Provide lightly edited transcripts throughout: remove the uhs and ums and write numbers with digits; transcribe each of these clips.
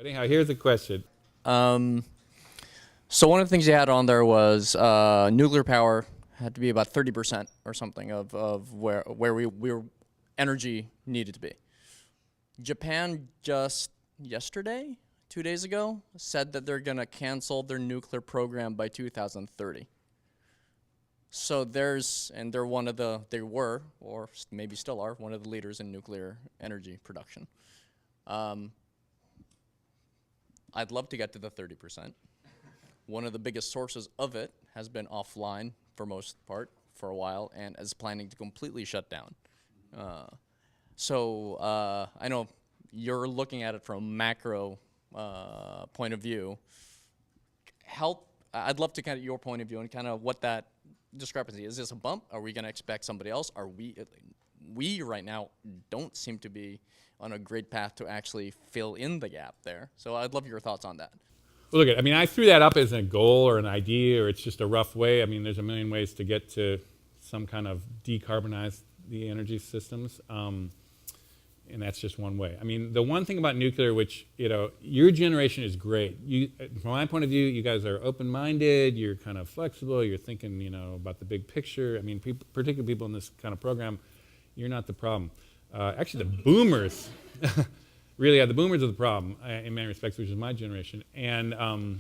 But anyhow, here's a question. So one of the things you had on there was nuclear power had to be about 30% or something of where we were energy needed to be. Japan just yesterday, 2 days ago, said that they're going to cancel their nuclear program by 2030. So they're one of they were, or maybe still are, one of the leaders in nuclear energy production. I'd love to get to the 30%. One of the biggest sources of it has been offline for most part for a while and is planning to completely shut down. So I know you're looking at it from a macro point of view. I'd love to kind of your point of view and kind of what that discrepancy is. This a bump? Are we going to expect somebody else? Are we right now don't seem to be on a great path to actually fill in the gap there. So I'd love your thoughts on that. Well, look, I mean, I threw that up as a goal or an idea, or it's just a rough way. I mean, there's a million ways to get to some kind of decarbonize the energy systems, and that's just one way. I mean, the one thing about nuclear, which, your generation is great. From my point of view, you guys are open-minded, you're kind of flexible, you're thinking, about the big picture. I mean, particularly people in this kind of program, you're not the problem. Actually, the boomers, really, the boomers are the problem in many respects, which is my generation. And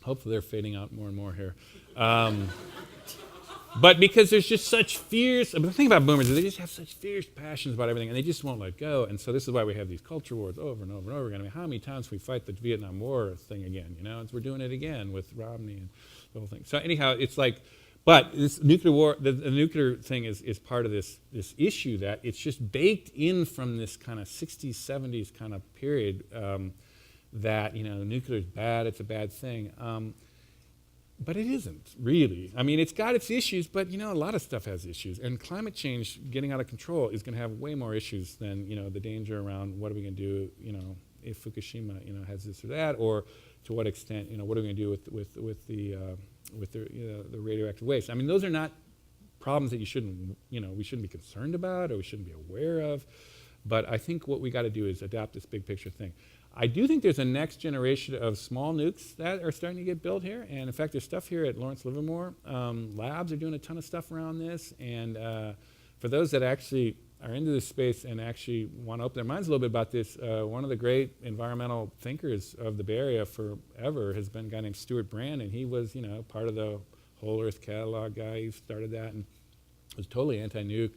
hopefully they're fading out more and more here. But because there's just such fierce, the thing about boomers is they just have such fierce passions about everything, and they just won't let go. And so this is why we have these culture wars over and over and over again. I mean, how many times we fight the Vietnam War thing again, we're doing it again with Romney and the whole thing. So anyhow, it's like, but this nuclear war, the nuclear thing is part of this issue that it's just baked in from this kind of 60s, 70s kind of period that, nuclear is bad, it's a bad thing. But it isn't, really. I mean, it's got its issues, but, a lot of stuff has issues. And climate change, getting out of control, is going to have way more issues than, the danger around what are we going to do, if Fukushima, has this or that, or to what extent, what are we going to do with the radioactive waste. I mean, those are not problems that we shouldn't be concerned about or we shouldn't be aware of. But I think what we got to do is adapt this big picture thing. I do think there's a next generation of small nukes that are starting to get built here. And in fact, there's stuff here at Lawrence Livermore. Labs are doing a ton of stuff around this. And for those that actually are into this space and actually want to open their minds a little bit about this, one of the great environmental thinkers of the Bay Area forever has been a guy named Stuart Brand, and he was, part of the Whole Earth Catalog guy. He started that and was totally anti-nuke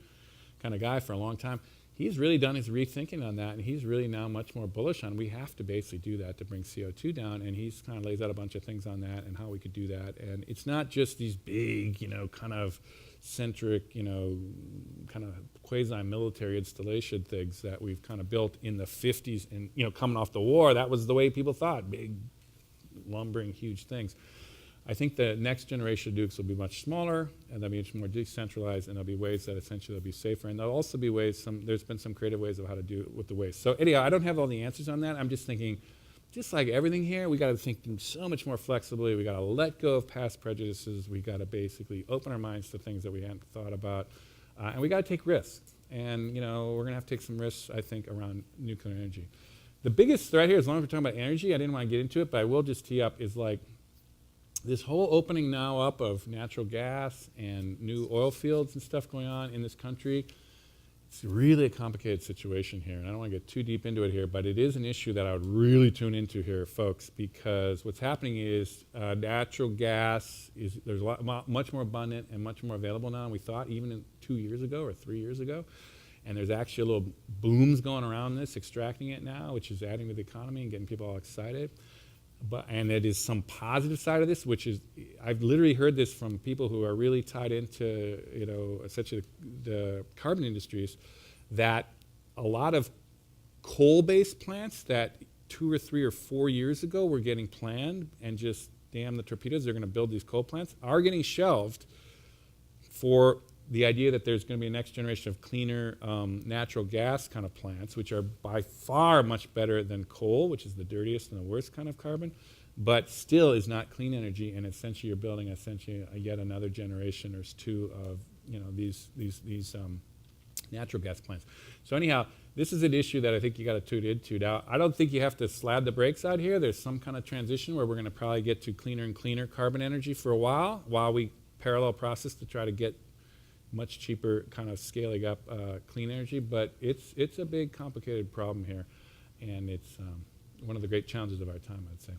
kind of guy for a long time. He's really done his rethinking on that, and he's really now much more bullish on we have to basically do that to bring CO2 down, and he's kind of lays out a bunch of things on that and how we could do that. And it's not just these big, kind of centric, kind of quasi-military installation things that we've kind of built in the 50s and, coming off the war. That was the way people thought, big, lumbering, huge things. I think the next generation of nukes will be much smaller, and they'll be much more decentralized, and there'll be ways that essentially they'll be safer. And there'll also be ways, there's been some creative ways of how to do it with the waste. So anyhow, I don't have all the answers on that. I'm just thinking, just like everything here, we got to think so much more flexibly. We got to let go of past prejudices. We got to basically open our minds to things that we hadn't thought about, and we got to take risks. And we're going to have to take some risks, I think, around nuclear energy. The biggest threat here, as long as we're talking about energy, I didn't want to get into it, but I will just tee up, is like this whole opening now up of natural gas and new oil fields and stuff going on in this country. It's really a complicated situation here, and I don't want to get too deep into it here, but it is an issue that I would really tune into here, folks, because what's happening is natural gas there's much more abundant and much more available now than we thought, even 2 years ago or 3 years ago. And there's actually a little booms going around this, extracting it now, which is adding to the economy and getting people all excited. And it is some positive side of this, which is, I've literally heard this from people who are really tied into, essentially the carbon industries, that a lot of coal-based plants that 2 or 3 or 4 years ago were getting planned and just, damn the torpedoes, they're going to build these coal plants, are getting shelved for the idea that there's going to be a next generation of cleaner natural gas kind of plants, which are by far much better than coal, which is the dirtiest and the worst kind of carbon, but still is not clean energy. And essentially, you're building yet another generation or two of these natural gas plants. So anyhow, this is an issue that I think you got to tune into. Now, I don't think you have to slab the brakes out here. There's some kind of transition where we're going to probably get to cleaner and cleaner carbon energy for a while we parallel process to try to get much cheaper kind of scaling up clean energy. But it's a big, complicated problem here, and it's one of the great challenges of our time, I'd say.